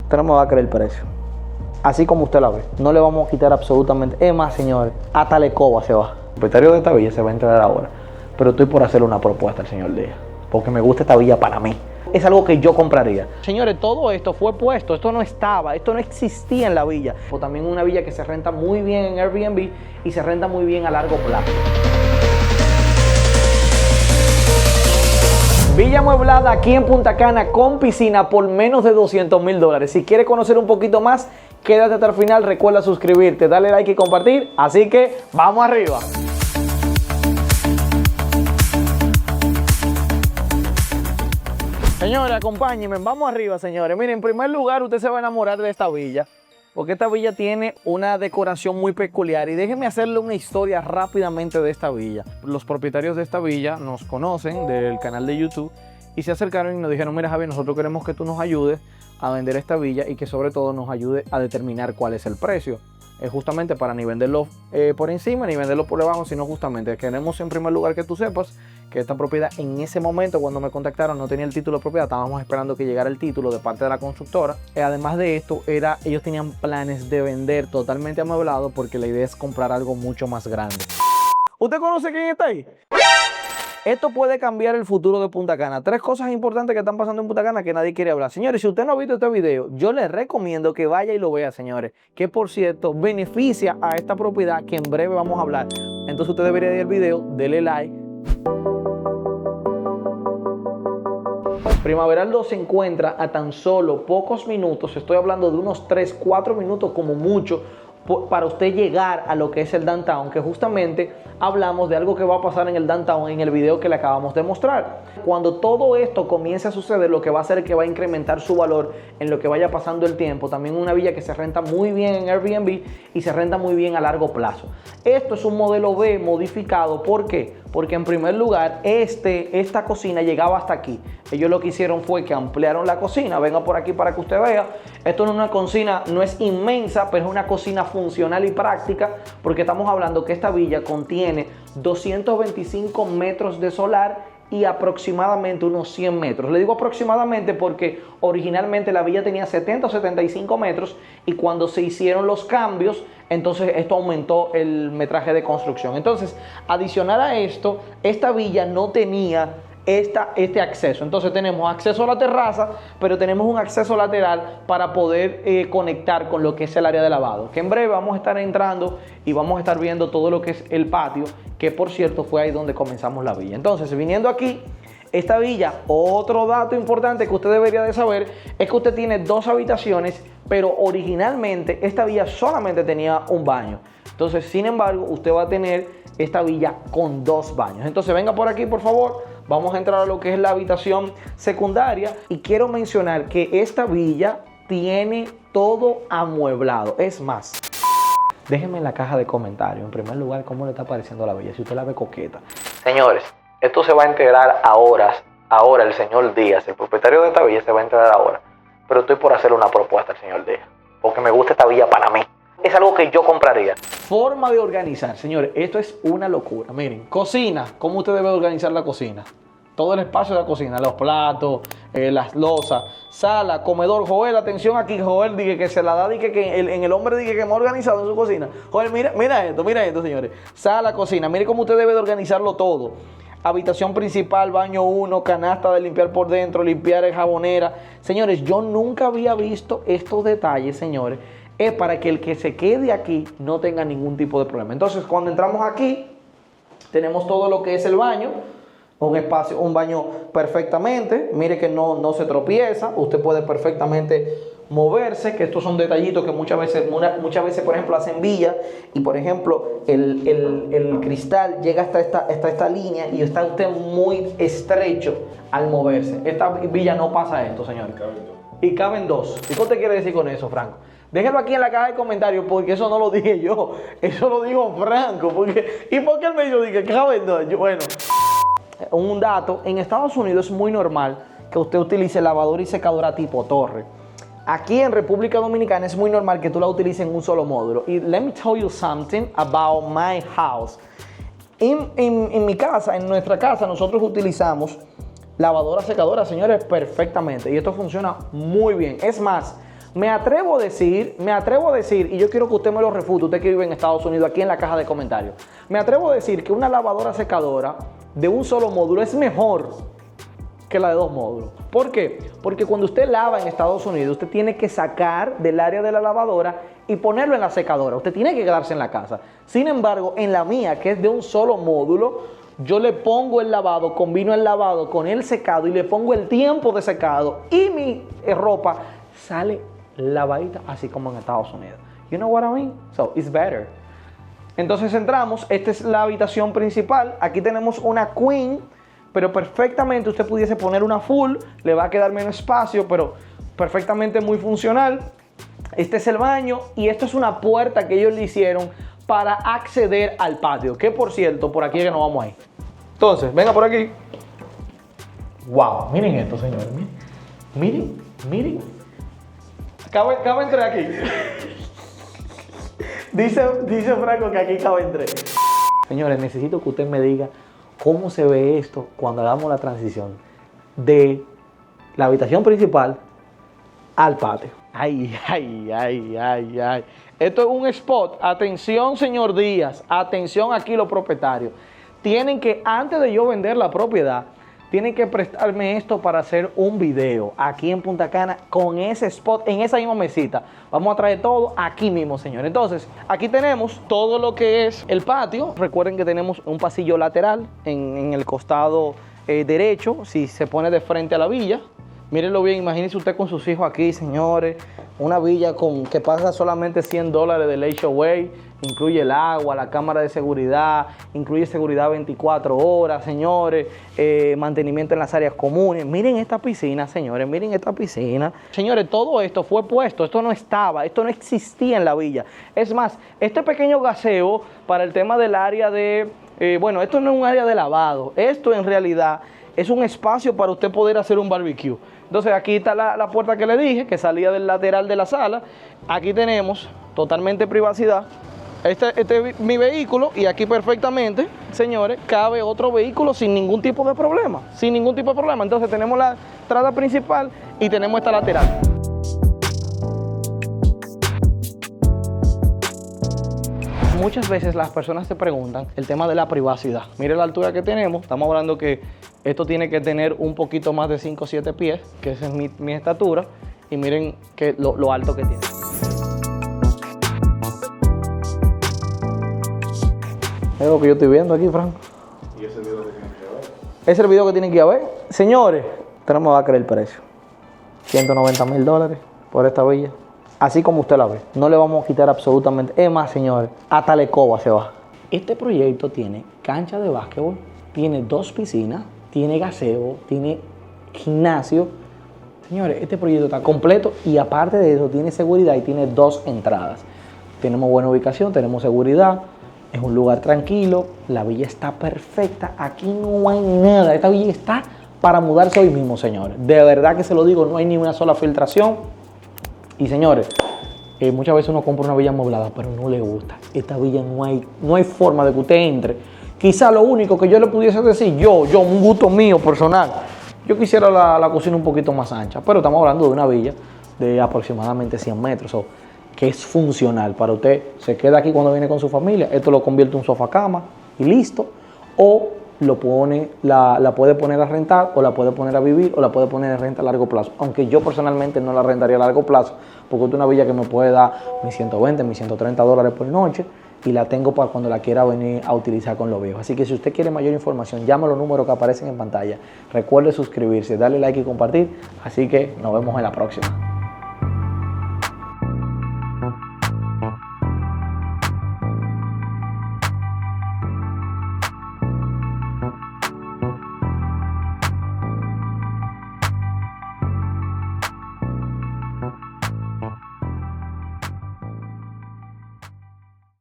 Usted no me va a creer el precio. Así como usted la ve. No le vamos a quitar absolutamente. Es más, señores, hasta la escoba se va. El propietario de esta villa se va a entregar ahora. Pero estoy por hacerle una propuesta al señor Díaz. Porque me gusta esta villa para mí. Es algo que yo compraría. Señores, todo esto fue puesto. Esto no estaba. Esto no existía en la villa. O también una villa que se renta muy bien en Airbnb y se renta muy bien a largo plazo. Villa amueblada aquí en Punta Cana con piscina por menos de $200,000. Si quieres conocer un poquito más, quédate hasta el final. Recuerda suscribirte, darle like y compartir. Así que vamos arriba. Señores, acompáñenme. Vamos arriba, señores. Miren, en primer lugar, usted se va a enamorar de esta villa. Porque esta villa tiene una decoración muy peculiar. Y déjenme hacerle una historia rápidamente de esta villa. Los propietarios de esta villa nos conocen del canal de YouTube y se acercaron y nos dijeron: mira, Javier, nosotros queremos que tú nos ayudes a vender esta villa y que sobre todo nos ayude a determinar cuál es el precio. Justamente para ni venderlo por encima ni venderlo por debajo, sino justamente queremos en primer lugar que tú sepas que esta propiedad en ese momento cuando me contactaron no tenía el título de propiedad, estábamos esperando que llegara el título de parte de la constructora. Además de esto, ellos tenían planes de vender totalmente amueblado porque la idea es comprar algo mucho más grande. ¿Usted conoce quién está ahí? Esto puede cambiar el futuro de Punta Cana. 3 cosas importantes que están pasando en Punta Cana que nadie quiere hablar. Señores, si usted no ha visto este video, yo les recomiendo que vaya y lo vea, señores. Que por cierto, beneficia a esta propiedad que en breve vamos a hablar. Entonces usted debería ir al video, dele like. Primaveral 2 se encuentra a tan solo pocos minutos. Estoy hablando de unos 3-4 minutos como mucho, para usted llegar a lo que es el downtown, que justamente hablamos de algo que va a pasar en el downtown en el video que le acabamos de mostrar. Cuando todo esto comience a suceder, lo que va a hacer es que va a incrementar su valor en lo que vaya pasando el tiempo. También una villa que se renta muy bien en Airbnb y se renta muy bien a largo plazo. Esto es un modelo B modificado. ¿Por qué? Porque en primer lugar, esta cocina llegaba hasta aquí. Ellos lo que hicieron fue que ampliaron la cocina. Venga por aquí para que usted vea. Esto no es una cocina, no es inmensa, pero es una cocina funcional y práctica, porque estamos hablando que esta villa contiene 225 metros de solar y aproximadamente unos 100 metros. Le digo aproximadamente porque originalmente la villa tenía 70 o 75 metros y cuando se hicieron los cambios, entonces esto aumentó el metraje de construcción. Entonces, adicional a esto, esta villa no tenía este acceso. Entonces tenemos acceso a la terraza, pero tenemos un acceso lateral para poder conectar con lo que es el área de lavado, que en breve vamos a estar entrando y vamos a estar viendo todo lo que es el patio, que por cierto fue ahí donde comenzamos la villa. Entonces, viniendo aquí, esta villa, otro dato importante que usted debería de saber es que usted tiene 2 habitaciones, pero originalmente esta villa solamente tenía un baño. Entonces, sin embargo, usted va a tener esta villa con 2 baños. Entonces, venga por aquí, por favor. Vamos a entrar a lo que es la habitación secundaria. Y quiero mencionar que esta villa tiene todo amueblado. Es más, déjenme en la caja de comentarios, en primer lugar, cómo le está pareciendo la villa, si usted la ve coqueta. Señores, esto se va a integrar ahora el señor Díaz, el propietario de esta villa, se va a integrar ahora. Pero estoy por hacerle una propuesta al señor Díaz, porque me gusta esta villa para mí. Es algo que yo compraría. Forma de organizar, señores, esto es una locura. Miren, cocina, ¿cómo usted debe organizar la cocina? Todo el espacio de la cocina, los platos, las losas, sala, comedor. Joel, atención aquí, Joel, dije que se la da, dije que en el hombre dije que me ha organizado en su cocina. Joel, mira esto, señores. Sala, cocina, mire cómo usted debe de organizarlo todo. Habitación principal, baño 1, canasta de limpiar por dentro, limpiar en jabonera. Señores, yo nunca había visto estos detalles, señores. Es para que el que se quede aquí no tenga ningún tipo de problema. Entonces, cuando entramos aquí, tenemos todo lo que es el baño. Un espacio, un baño perfectamente. Mire que no se tropieza. Usted puede perfectamente moverse, que estos son detallitos que muchas veces, por ejemplo, hacen villa y, por ejemplo, el cristal llega hasta esta línea y está usted muy estrecho al moverse. Esta villa no pasa esto, señores. Y caben 2. ¿Y qué usted quiere decir con eso, Franco? Déjenlo aquí en la caja de comentarios, porque eso no lo dije yo. Eso lo dijo Franco. ¿Y por qué él me dijo que caben 2? Bueno, un dato. En Estados Unidos es muy normal que usted utilice lavadora y secadora tipo torre. Aquí en República Dominicana es muy normal que tú la utilices en un solo módulo. Y let me tell you something about my house. En mi casa, en nuestra casa, nosotros utilizamos lavadora, secadora, señores, perfectamente. Y esto funciona muy bien. Es más, Me atrevo a decir, y yo quiero que usted me lo refute, usted que vive en Estados Unidos, aquí en la caja de comentarios. Me atrevo a decir que una lavadora secadora de un solo módulo es mejor que la de 2 módulos. ¿Por qué? Porque cuando usted lava en Estados Unidos, usted tiene que sacar del área de la lavadora y ponerlo en la secadora. Usted tiene que quedarse en la casa. Sin embargo, en la mía, que es de un solo módulo, yo le pongo el lavado, combino el lavado con el secado y le pongo el tiempo de secado y mi ropa sale lavadita así como en Estados Unidos. You know what I mean? So, it's better. Entonces entramos, esta es la habitación principal. Aquí tenemos una queen, pero perfectamente usted pudiese poner una full, le va a quedar menos espacio, pero perfectamente muy funcional. Este es el baño y esto es una puerta que ellos le hicieron para acceder al patio, que por cierto, por aquí es que nos vamos a ir. Entonces, venga por aquí. Wow, miren esto, señores. Miren. Cabe entre aquí. dice Franco que aquí cabe entre. Señores, necesito que usted me diga cómo se ve esto cuando hagamos la transición de la habitación principal al patio. Ay. Esto es un spot. Atención, señor Díaz. Atención aquí los propietarios. Tienen que, antes de yo vender la propiedad, tienen que prestarme esto para hacer un video aquí en Punta Cana con ese spot, en esa misma mesita. Vamos a traer todo aquí mismo, señor. Entonces, aquí tenemos todo lo que es el patio. Recuerden que tenemos un pasillo lateral en el costado derecho, si se pone de frente a la villa. Mírenlo bien, imagínense usted con sus hijos aquí, señores. Una villa que pasa solamente $100 del HOA. Incluye el agua, la cámara de seguridad, incluye seguridad 24 horas, señores. Mantenimiento en las áreas comunes. Miren esta piscina, señores, miren esta piscina. Señores, todo esto fue puesto, esto no estaba, esto no existía en la villa. Es más, este pequeño gaseo para el tema del área de... bueno, esto no es un área de lavado. Esto en realidad es un espacio para usted poder hacer un barbecue. Entonces aquí está la puerta que le dije, que salía del lateral de la sala. Aquí tenemos totalmente privacidad. Este es mi vehículo y aquí perfectamente, señores, cabe otro vehículo sin ningún tipo de problema. Sin ningún tipo de problema. Entonces tenemos la entrada principal y tenemos esta lateral. Muchas veces las personas se preguntan el tema de la privacidad. Mire la altura que tenemos. Estamos hablando que esto tiene que tener un poquito más de 5 o 7 pies, que esa es mi estatura. Y miren que lo alto que tiene. Es lo que yo estoy viendo aquí, Franco. ¿Y ese video que tienen que ver? Ese es el video que tienen que ir a ver. Señores, usted no me va a creer el precio. $190,000 por esta villa. Así como usted la ve. No le vamos a quitar absolutamente. Es más, señores, hasta la escoba se va. Este proyecto tiene cancha de básquetbol, tiene 2 piscinas, tiene gaseo, tiene gimnasio. Señores, este proyecto está completo y aparte de eso tiene seguridad y tiene 2 entradas. Tenemos buena ubicación, tenemos seguridad. Es un lugar tranquilo, la villa está perfecta, aquí no hay nada, esta villa está para mudarse hoy mismo, señores. De verdad que se lo digo, no hay ni una sola filtración. Y señores, muchas veces uno compra una villa amoblada, pero no le gusta. Esta villa no hay forma de que usted entre. Quizá lo único que yo le pudiese decir, yo, un gusto mío personal, yo quisiera la cocina un poquito más ancha, pero estamos hablando de una villa de aproximadamente 100 metros. Que es funcional para usted. Se queda aquí cuando viene con su familia. Esto lo convierte en un sofá cama y listo. O lo pone, la puede poner a rentar, o la puede poner a vivir, o la puede poner en renta a largo plazo. Aunque yo personalmente no la rentaría a largo plazo, porque es una villa que me puede dar mis $120, mis $130 por noche, y la tengo para cuando la quiera venir a utilizar con los viejos. Así que si usted quiere mayor información, llame a los números que aparecen en pantalla. Recuerde suscribirse, darle like y compartir. Así que nos vemos en la próxima.